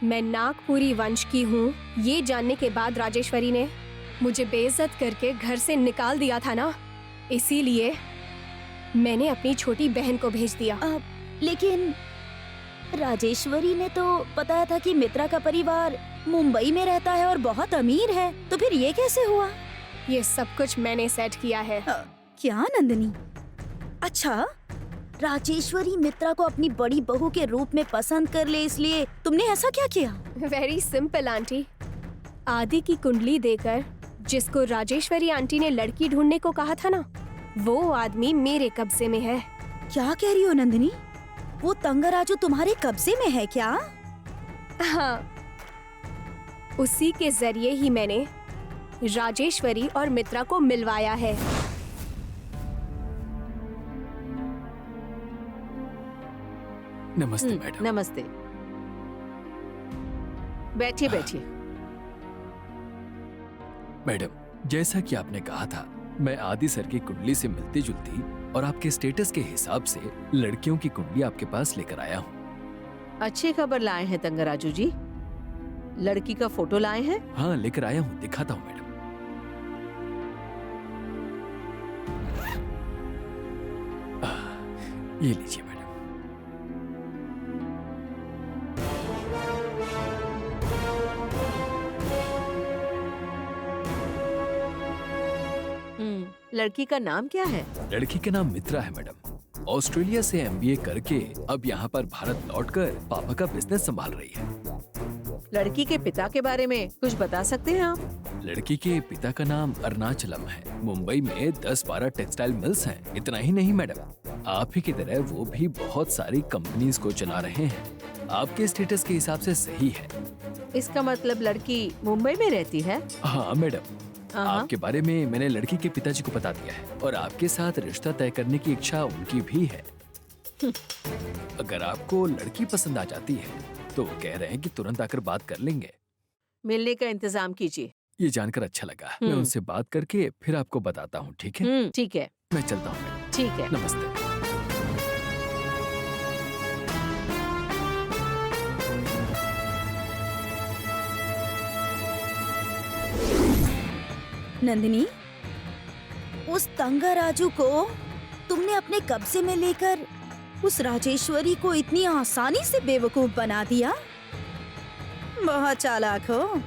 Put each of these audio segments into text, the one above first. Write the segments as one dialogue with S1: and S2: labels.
S1: मैं नागपुरी वंश की हूँ, ये जानने के बाद राजेश्वरी ने मुझे बेइज्जत करके घर से निकाल दिया था ना, इसीलिए मैंने अपनी छोटी बहन को भेज दिया।
S2: लेकिन राजेश्वरी ने तो बताया था कि मित्रा का परिवार मुंबई में रहता है और बहुत अमीर है, तो फिर ये कैसे हुआ?
S1: ये सब कुछ मैंने सेट किया है।
S2: क्या नंदिनी? अच्छा, राजेश्वरी मित्रा को अपनी बड़ी बहू के रूप में पसंद कर ले, इसलिए तुमने ऐसा क्या किया?
S1: Very simple aunty. आदि की कुंडली देकर जिसको राजेश्वरी आंटी ने लड़की ढूंढने को कहा था ना, वो आदमी मेरे कब्जे में है।
S2: क्या कह रही हो नंदिनी? वो तंगराजू तुम्हारे कब्जे में है क्या?
S1: हाँ, उसी के जरिए ही मैंने राजेश्वरी और मित्रा को मिलवाया है।
S3: नमस्ते मैडम।
S4: नमस्ते, बैठिए बैठिए।
S3: मैडम, जैसा कि आपने कहा था, मैं आदि सर की कुंडली से मिलती जुलती और आपके स्टेटस के हिसाब से लड़कियों की कुंडली आपके पास लेकर आया हूँ।
S4: अच्छी खबर लाए हैं तंगराजू जी। लड़की का फोटो लाए हैं?
S3: हाँ, लेकर आया हूँ, दिखाता हूँ मैडम। ये लीजिए मैडम।
S4: लड़की का नाम क्या है?
S3: लड़की का नाम मित्रा है मैडम। ऑस्ट्रेलिया से एमबीए करके अब यहाँ पर भारत लौटकर पापा का बिजनेस संभाल रही है।
S4: लड़की के पिता के बारे में कुछ बता सकते हैं आप?
S3: लड़की के पिता का नाम अरुणाचलम है। मुंबई में 10-12 टेक्सटाइल मिल्स हैं। इतना ही नहीं मैडम, आप ही की तरह वो भी बहुत सारी कंपनीज को चला रहे हैं। आपके स्टेटस के हिसाब से सही है।
S4: इसका मतलब लड़की मुंबई में रहती है?
S3: हाँ मैडम, आपके बारे में मैंने लड़की के पिताजी को बता दिया है और आपके साथ रिश्ता तय करने की इच्छा उनकी भी है। अगर आपको लड़की पसंद आ जाती है तो वो कह रहे हैं कि तुरंत आकर बात कर लेंगे।
S4: मिलने का इंतजाम कीजिए।
S3: ये जानकर अच्छा लगा। मैं उनसे बात करके फिर आपको बताता हूँ, ठीक है?
S4: ठीक है,
S3: मैं चलता हूँ।
S4: ठीक है।
S3: नमस्ते।
S2: नंदिनी, उस तंगराजू को तुमने अपने कब्जे में लेकर उस राजेश्वरी को इतनी आसानी से बेवकूफ बना दिया। बहुत चालाक हो।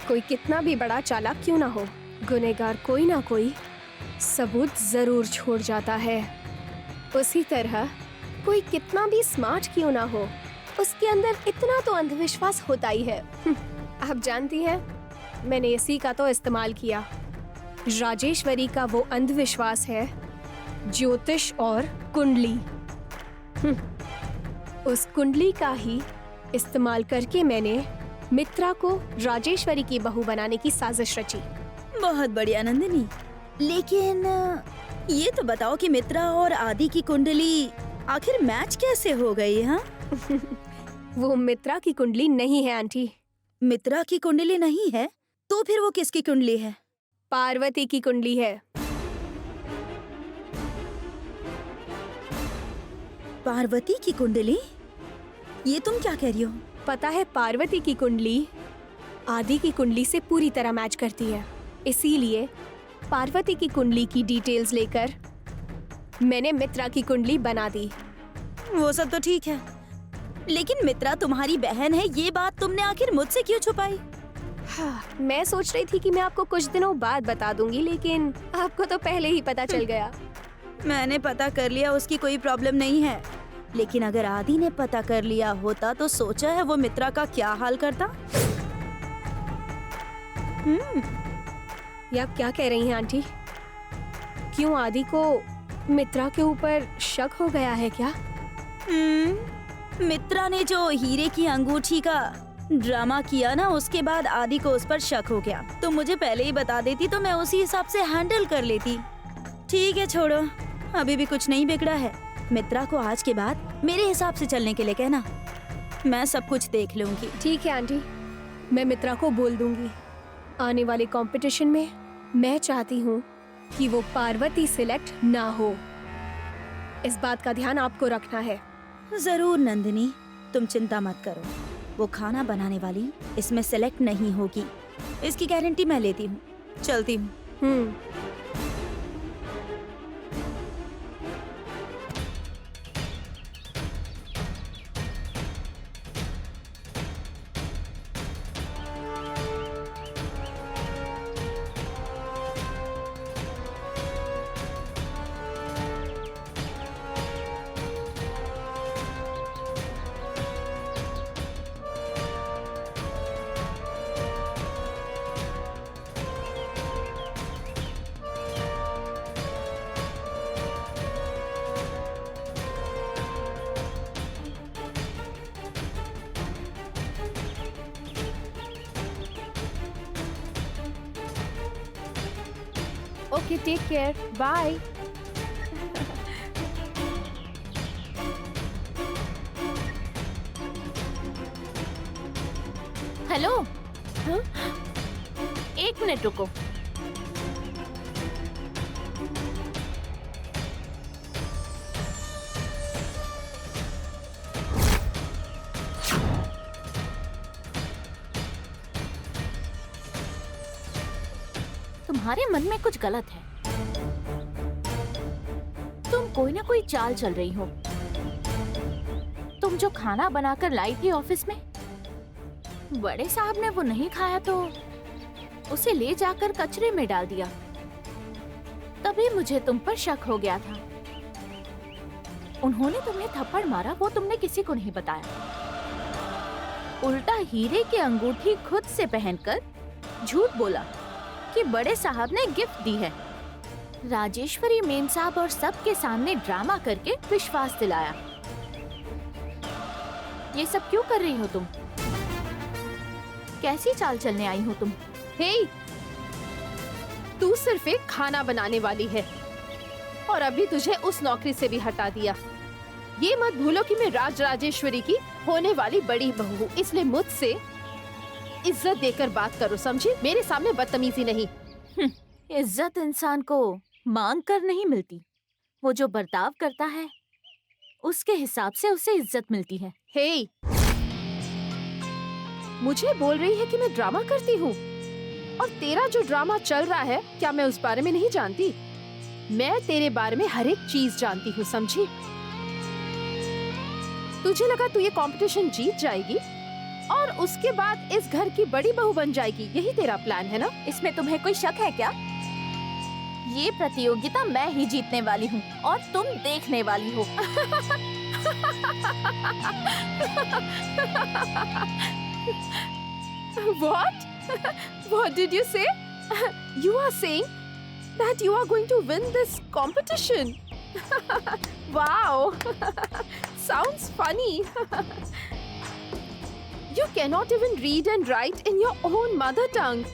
S1: कोई कितना भी बड़ा चालाक क्यों ना हो, गुनहगार कोई ना कोई सबूत जरूर छोड़ जाता है। उसी तरह कोई कितना भी स्मार्ट क्यों ना हो, उसके अंदर इतना तो अंधविश्वास होता ही है। आप जानती हैं, मैंने इसी का तो इस्तेमाल किया। राजेश्वरी का वो अंधविश्वास है ज्योतिष और कुंडली। उस कुंडली का ही इस्तेमाल करके मैंने मित्रा को राजेश्वरी की बहू बनाने की साजिश रची।
S2: बहुत बढ़िया नंदिनी, लेकिन ये तो बताओ कि मित्रा और आदि की कुंडली आखिर मैच कैसे हो गई? हाँ?
S1: वो मित्रा की कुंडली नहीं है आंटी।
S2: मित्रा की कुंडली नहीं है तो फिर वो किसकी कुंडली है?
S1: पार्वती की कुंडली है।
S2: पार्वती की कुंडली? ये तुम क्या कह रही हो?
S1: पता है, पार्वती की कुंडली आदि की कुंडली से पूरी तरह मैच करती है। इसीलिए पार्वती की कुंडली की डिटेल्स लेकर मैंने मित्रा की कुंडली बना दी।
S2: वो सब तो ठीक है, लेकिन मित्रा तुम्हारी बहन है, ये बात तुमने आखिर मुझसे क्यों छुपाई?
S1: हाँ, मैं सोच रही थी कि मैं आपको कुछ दिनों बाद बता दूंगी, लेकिन आपको तो पहले ही पता चल गया।
S2: मैंने पता कर लिया, उसकी कोई प्रॉब्लम नहीं है, लेकिन अगर आदि ने पता कर लिया होता तो सोचा है वो मित्रा का क्या हाल करता?
S1: ये आप क्या कह रही हैं आंटी? क्यों आदि को मित्रा के ऊपर शक हो गया है क्या?
S2: मित्रा ने जो हीरे की अंगूठी का ड्रामा किया ना, उसके बाद आदि को उस पर शक हो गया। तो मुझे पहले ही बता देती तो मैं उसी हिसाब से हैंडल कर लेती। ठीक है, छोड़ो, अभी भी कुछ नहीं बिगड़ा है। मित्रा को आज के बाद मेरे हिसाब से चलने के लिए कहना, मैं सब कुछ देख लूंगी।
S1: ठीक है आंटी, मैं मित्रा को बोल दूंगी। आने वाले कंपटीशन में मैं चाहती हूँ कि वो पार्वती सिलेक्ट ना हो। इस बात का ध्यान आपको रखना है।
S2: जरूर नंदिनी, तुम चिंता मत करो, वो खाना बनाने वाली इसमें सेलेक्ट नहीं होगी, इसकी गारंटी मैं लेती हूँ। चलती हूँ।
S1: Okay, take care, bye.
S5: Hello. हाँ? एक मिनट रुको। तुम्हारे मन में कुछ गलत है। तुम कोई ना कोई चाल चल रही हो। तुम जो खाना बनाकर लाई थी ऑफिस में, बड़े साहब ने वो नहीं खाया तो उसे ले जाकर कचरे में डाल दिया। तभी मुझे तुम पर शक हो गया था। उन्होंने तुम्हें थप्पड़ मारा, वो तुमने किसी को नहीं बताया। उल्टा हीरे की अंगूठी खुद से पहनकर झूठ बोला कि बड़े साहब ने गिफ्ट दी है। राजेश्वरी मेम साहब और सबके सामने ड्रामा करके विश्वास दिलाया। ये सब क्यों कर रही हो तुम? कैसी चाल चलने आई हो तुम?
S1: हे, तू सिर्फ एक खाना बनाने वाली है और अभी तुझे उस नौकरी से भी हटा दिया। ये मत भूलो कि मैं राजेश्वरी की होने वाली बड़ी बहू हूँ, इसलिए मुझसे इज्जत देकर बात करो, समझी? मेरे सामने बदतमीजी नहीं।
S5: इज्जत इंसान को मांग कर नहीं मिलती, वो जो बर्ताव करता है उसके हिसाब से उसे इज्जत मिलती है।
S1: हे, मुझे बोल रही है कि मैं ड्रामा करती हूँ? और तेरा जो ड्रामा चल रहा है, क्या मैं उस बारे में नहीं जानती? मैं तेरे बारे में हर एक चीज जानती हूँ, समझी? तुझे लगा तू ये कंपटीशन जीत जाएगी और उसके बाद इस घर की बड़ी बहू बन जाएगी, यही तेरा प्लान है ना?
S5: इसमें तुम्हें कोई शक है क्या? ये प्रतियोगिता मैं ही जीतने वाली हूँ और तुम देखने वाली हो।
S1: What? What did you say? You are saying that you are going to win this competition. Wow. Sounds funny. You cannot even read and write in your own mother tongue.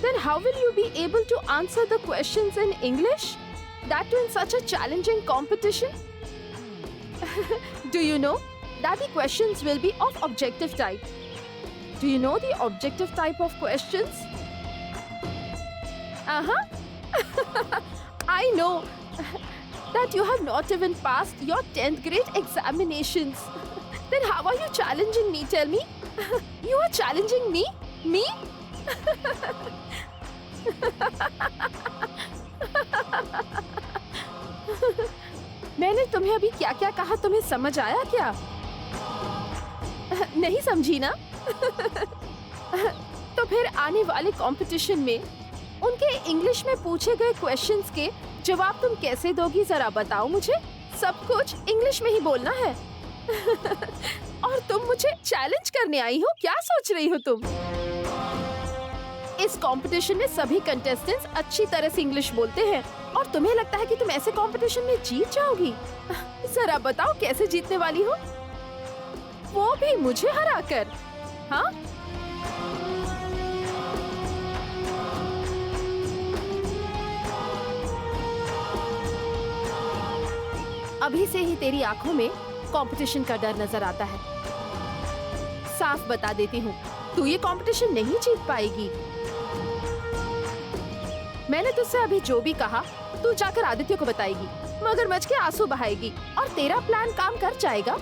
S1: Then how will you be able to answer the questions in English? That too in such a challenging competition? Do you know that the questions will be of objective type? Do you know the objective type of questions? I know that you have not even passed your 10th grade examinations. Then how are you challenging me? Tell me. You are challenging me? Me? मैंने तुम्हें अभी क्या क्या कहा, तुम्हें समझ आया क्या? नहीं समझी ना? तो फिर आने वाले कंपटीशन में उनके इंग्लिश में पूछे गए क्वेश्चंस के जवाब तुम कैसे दोगी, जरा बताओ मुझे। सब कुछ इंग्लिश में ही बोलना है। और तुम मुझे चैलेंज करने आई हो? क्या सोच रही हो तुम? इस कंपटीशन में सभी कंटेस्टेंट्स अच्छी तरह से इंग्लिश बोलते हैं और तुम्हें लगता है कि तुम ऐसे कंपटीशन में जीत जाओगी? जरा बताओ कैसे जीतने वाली हो, वो भी मुझे हराकर। हाँ, अभी से ही तेरी आंखों में कंपटीशन का डर नजर आता है। साफ बता देती हूँ, तू ये कंपटीशन नहीं जीत पाएगी। मैंने तुझसे अभी जो भी कहा तू जाकर आदित्य को बताएगी, मगरमच्छ के आंसू बहाएगी और तेरा प्लान काम कर जाएगा।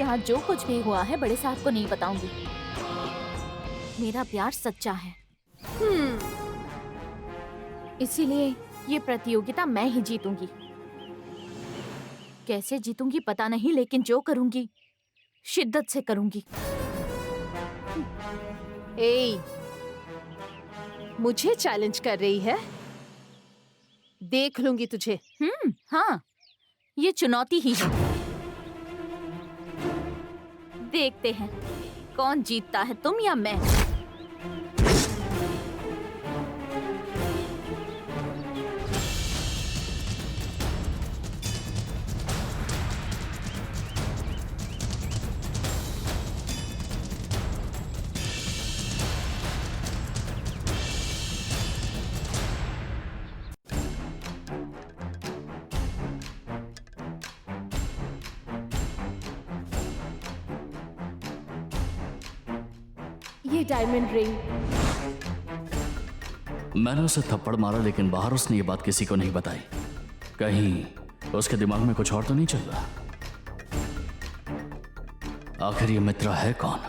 S5: यहाँ जो कुछ भी हुआ है बड़े साहब को नहीं बताऊंगी। मेरा प्यार सच्चा है, इसीलिए ये प्रतियोगिता मैं ही जीतूंगी। कैसे जीतूंगी पता नहीं, लेकिन जो करूंगी शिद्दत से करूंगी।
S1: ए, मुझे चैलेंज कर रही है? देख लूंगी तुझे।
S5: हाँ, ये चुनौती ही है। देखते हैं कौन जीतता है, तुम या मैं।
S1: ये डायमंड रिंग।
S6: मैंने उसे थप्पड़ मारा, लेकिन बाहर उसने ये बात किसी को नहीं बताई। कहीं उसके दिमाग में कुछ और तो नहीं चल रहा। आखिर ये मित्रा है कौन?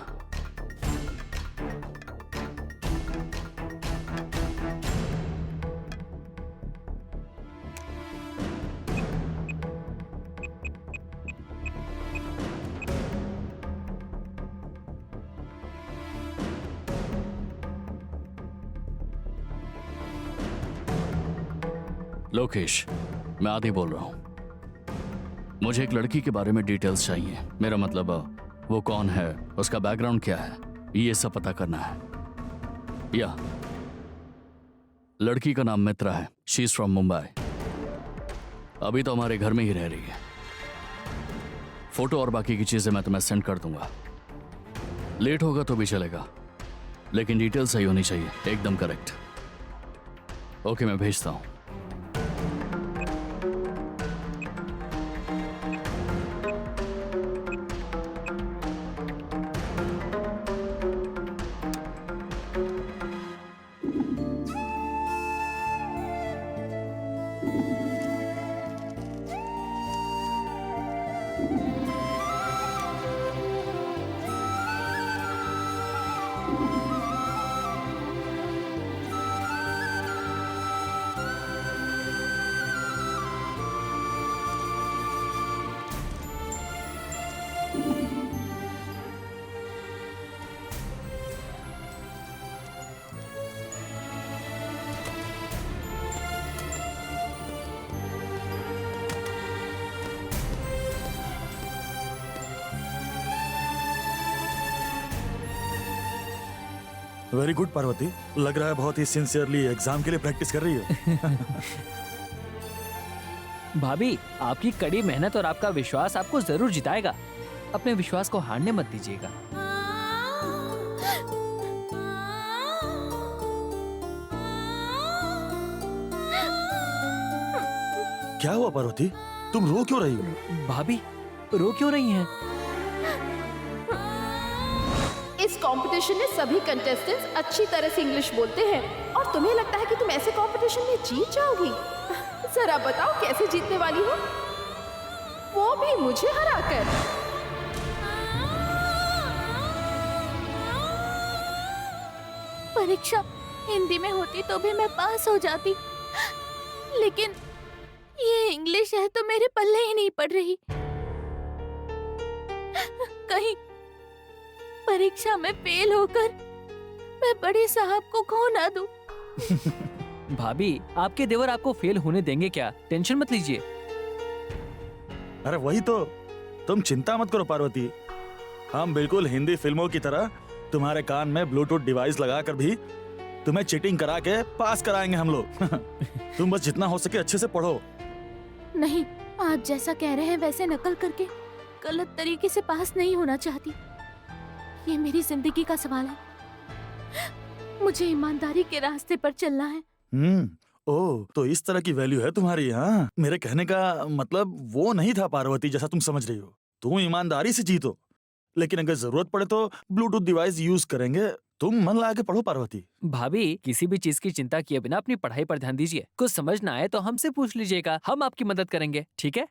S6: लोकेश, मैं आदि बोल रहा हूं। मुझे एक लड़की के बारे में डिटेल्स चाहिए। मेरा मतलब वो कौन है, उसका बैकग्राउंड क्या है, ये सब पता करना है। या लड़की का नाम मित्रा है। She is from Mumbai. अभी तो हमारे घर में ही रह रही है। फोटो और बाकी की चीजें मैं तुम्हें सेंड कर दूंगा। लेट होगा तो भी चलेगा, लेकिन डिटेल सही होनी चाहिए, एकदम करेक्ट। ओके, मैं भेजता हूं।
S7: वेरी गुड पार्वती, लग रहा है बहुत ही सिंसियरली एग्जाम के लिए प्रैक्टिस कर रही हो।
S3: भाभी, आपकी कड़ी मेहनत और आपका विश्वास आपको जरूर जिताएगा। अपने विश्वास को हारने मत दीजिएगा।
S7: क्या हुआ पार्वती, तुम रो क्यों रही हो?
S3: भाभी, रो क्यों रही हैं?
S1: इस कंपटीशन में सभी कंटेस्टेंट्स अच्छी तरह से इंग्लिश बोलते हैं और तुम्हें लगता है कि तुम ऐसे कंपटीशन में जीत जाओगी? जरा बताओ कैसे जीतने वाली हो, वो भी मुझे हराकर।
S5: परीक्षा हिंदी में होती तो भी मैं पास हो जाती, लेकिन ये इंग्लिश है तो मेरे पल्ले ही नहीं पड़ रही। कहीं परीक्षा में फेल होकर मैं बड़े साहब को खो ना दूं।
S3: भाभी, आपके देवर आपको फेल होने देंगे क्या? टेंशन मत लीजिए।
S7: अरे वही तो, तुम चिंता मत करो पार्वती, हम बिल्कुल हिंदी फिल्मों की तरह तुम्हारे कान में ब्लूटूथ डिवाइस लगाकर भी तुम्हें चीटिंग करा के पास कराएंगे हम लोग। तुम बस जितना हो सके अच्छे से पढ़ो।
S5: नहीं, आप जैसा कह रहे हैं वैसे नकल करके गलत तरीके से पास नहीं होना चाहती। ये मेरी जिंदगी का सवाल है, मुझे ईमानदारी के रास्ते पर चलना है।
S7: ओह, तो इस तरह की वैल्यू है तुम्हारी। हाँ, मेरे कहने का मतलब वो नहीं था पार्वती जैसा तुम समझ रही हो। तुम ईमानदारी से जीतो, लेकिन अगर जरूरत पड़े तो ब्लूटूथ डिवाइस यूज करेंगे। तुम मन लगा के पढ़ो पार्वती।
S3: भाभी, किसी भी चीज की चिंता किए बिना अपनी पढ़ाई पर ध्यान दीजिए। कुछ समझ ना आए तो हमसे पूछ लीजिएगा, हम आपकी मदद करेंगे, ठीक है?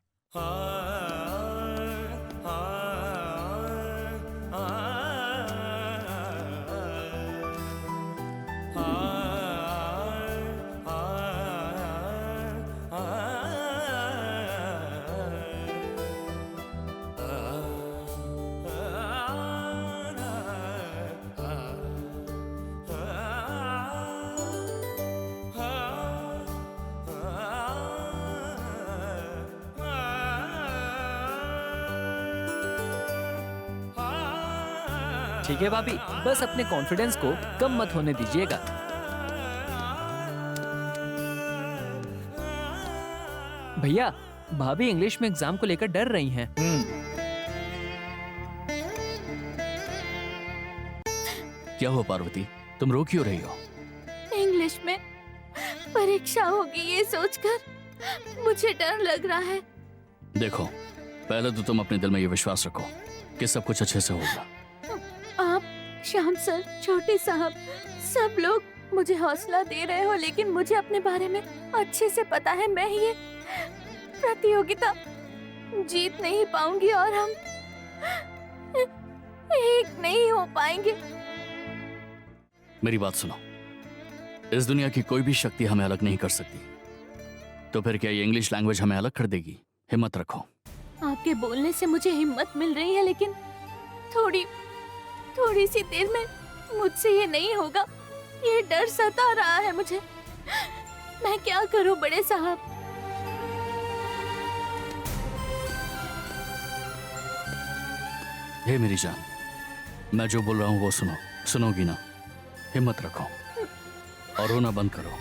S8: ठीक है भाभी, बस अपने कॉन्फिडेंस को कम मत होने दीजिएगा। भैया, भाभी इंग्लिश में एग्जाम को लेकर डर रही हैं।
S6: क्या हुआ पार्वती, तुम रो क्यों रही हो?
S5: इंग्लिश में परीक्षा होगी ये सोचकर मुझे डर लग रहा है।
S6: देखो, पहले तो तुम अपने दिल में ये विश्वास रखो कि सब कुछ अच्छे से होगा।
S5: आप, श्याम सर, छोटे साहब, सब लोग मुझे हौसला दे रहे हो, लेकिन मुझे अपने बारे में अच्छे से पता है मैं ये प्रतियोगिता जीत नहीं पाऊंगी और हम एक नहीं हो पाएंगे।
S6: मेरी बात सुनो, इस दुनिया की कोई भी शक्ति हमें अलग नहीं कर सकती, तो फिर क्या ये इंग्लिश लैंग्वेज हमें अलग कर देगी? हिम्मत रखो।
S5: आपके बोलने से मुझे हिम्मत मिल रही है, लेकिन थोड़ी सी देर में मुझसे ये नहीं होगा। ये डर सता रहा है मुझे। मैं क्या करूं बड़े साहब?
S6: हे मेरी जान, मैं जो बोल रहा हूँ वो सुनो। सुनोगी ना? हिम्मत रखो और रोना बंद करो।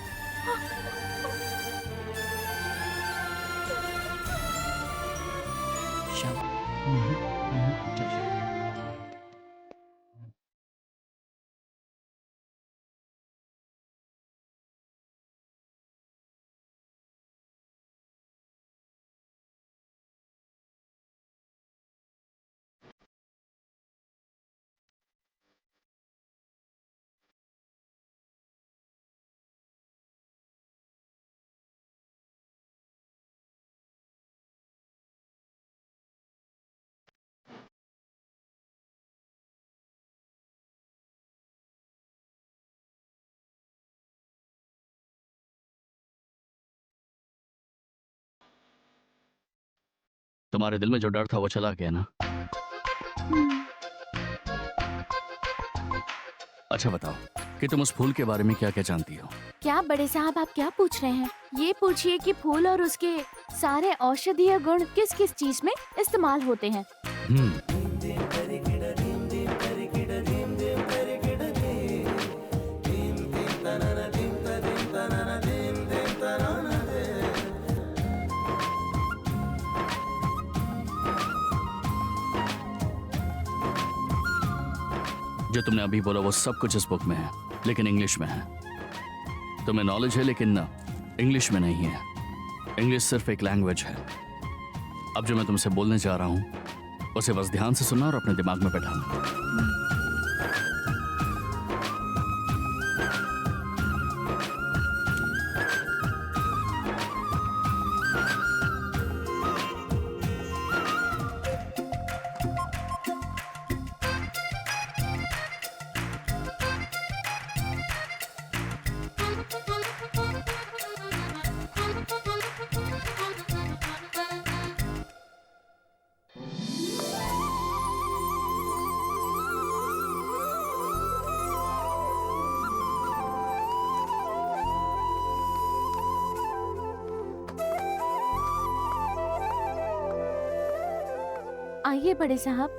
S6: तुम्हारे दिल में जो डर था वो चला गया ना? अच्छा बताओ कि तुम उस फूल के बारे में क्या क्या जानती हो?
S5: क्या बड़े साहब, आप क्या पूछ रहे हैं? ये पूछिए कि फूल और उसके सारे औषधीय गुण किस किस चीज में इस्तेमाल होते हैं।
S6: जो तुमने अभी बोला वो सब कुछ इस बुक में है, लेकिन इंग्लिश में है। तुम्हें नॉलेज है लेकिन ना, इंग्लिश में नहीं है। इंग्लिश सिर्फ एक लैंग्वेज है। अब जो मैं तुमसे बोलने जा रहा हूं उसे बस ध्यान से सुनना और अपने दिमाग में बैठाना।
S5: आइए बड़े साहब,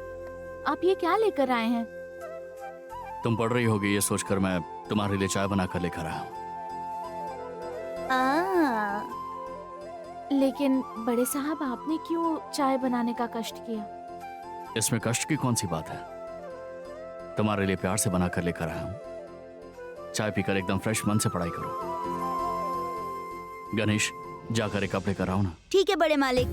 S5: आप ये क्या लेकर आए हैं?
S6: तुम पढ़ रही होगी ये सोचकर मैं तुम्हारे लिए चाय बनाकर लेकर आया हूं।
S5: लेकिन बड़े साहब, आपने क्यों चाय बनाने का कष्ट किया?
S6: इसमें कष्ट की कौन सी बात है? तुम्हारे लिए प्यार से बनाकर लेकर आया हूं। चाय पीकर एकदम फ्रेश मन से पढ़ाई करो। गणेश, जाकर एक कपड़े कराओ ना।
S2: ठीक है बड़े मालिक।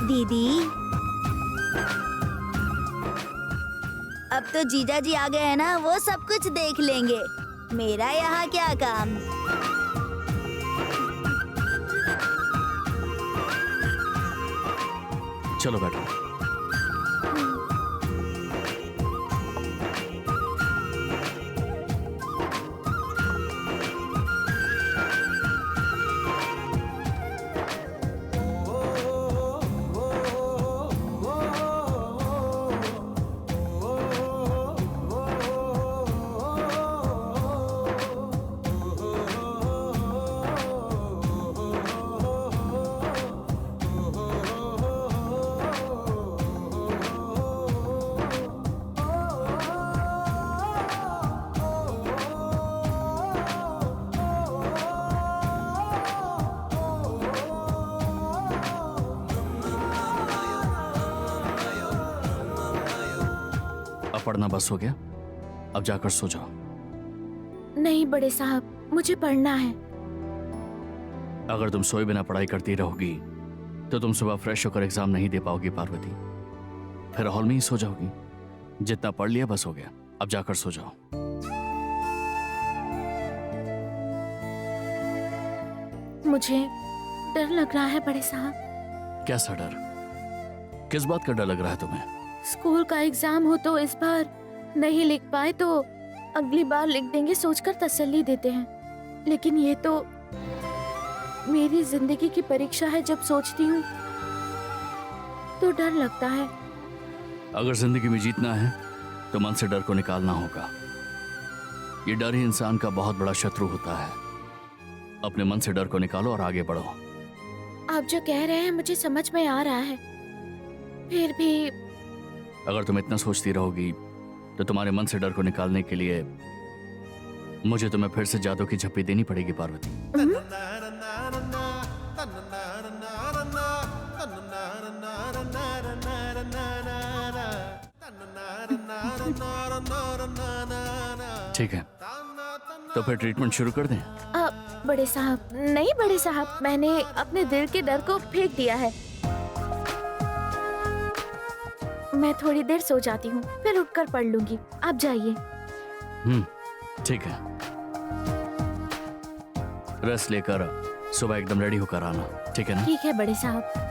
S9: दीदी,
S2: अब तो जीजा जी आ गए हैं ना, वो सब कुछ देख लेंगे। मेरा यहाँ क्या काम।
S6: चलो बैठो। अब पढ़ना बस हो गया, अब जाकर सो जाओ।
S5: नहीं बड़े साहब, मुझे पढ़ना है।
S6: अगर तुम सोए बिना पढ़ाई करती रहोगी तो तुम सुबह फ्रेश होकर एग्जाम नहीं दे पाओगी पार्वती, फिर हॉल में ही सो जाओगी। जितना पढ़ लिया बस हो गया, अब जाकर सो जाओ।
S5: मुझे डर लग रहा है बड़े साहब।
S6: कैसा डर? किस बात का डर लग रहा है तुम्हें?
S5: स्कूल का एग्जाम हो तो इस बार नहीं लिख पाए तो अगली बार लिख देंगे सोचकर तसल्ली देते हैं, लेकिन ये तो मेरी जिंदगी की परीक्षा है। जब सोचती हूँ तो डर लगता है।
S6: अगर जिंदगी में जीतना है तो मन से डर को निकालना होगा। ये डर ही इंसान का बहुत बड़ा शत्रु होता है। अपने मन से डर को निकालो और आगे बढ़ो।
S5: आप जो कह रहे हैं मुझे समझ में आ रहा है, फिर भी
S6: अगर तुम इतना सोचती रहोगी तो तुम्हारे मन से डर को निकालने के लिए मुझे तुम्हें फिर से जादू की झप्पी देनी पड़ेगी पार्वती। ठीक है, तो फिर ट्रीटमेंट शुरू कर दें?
S5: बड़े साहब नहीं बड़े साहब, मैंने अपने दिल के डर को फेंक दिया है। मैं थोड़ी देर सो जाती हूँ, फिर उठकर पढ़ लूंगी। आप जाइए।
S6: ठीक है, रेस्ट लेकर सुबह एकदम रेडी होकर आना, ठीक है ना?
S5: ठीक है बड़े साहब।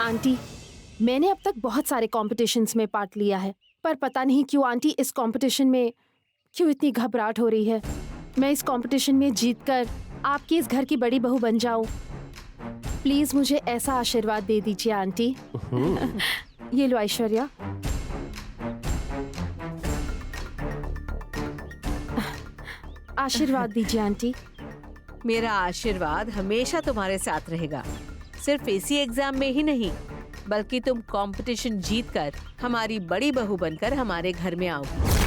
S1: आंटी, मैंने अब तक बहुत सारे कॉम्पिटिशन्स में पार्ट लिया है, पर पता नहीं क्यों आंटी इस कॉम्पिटिशन में क्यों इतनी घबराहट हो रही है। मैं इस कॉम्पिटिशन में जीतकर आपकी इस घर की बड़ी बहू बन जाऊं। प्लीज मुझे ऐसा आशीर्वाद दे दीजिए आंटी। ये लो ऐश्वर्या। आशीर्वाद दीजिए आंटी।
S4: मेरा आशीर्वाद हमेशा तुम्हारे साथ रहेगा। सिर्फ इसी एग्जाम में ही नहीं, बल्कि तुम कंपटीशन जीतकर हमारी बड़ी बहू बनकर हमारे घर में आओगी।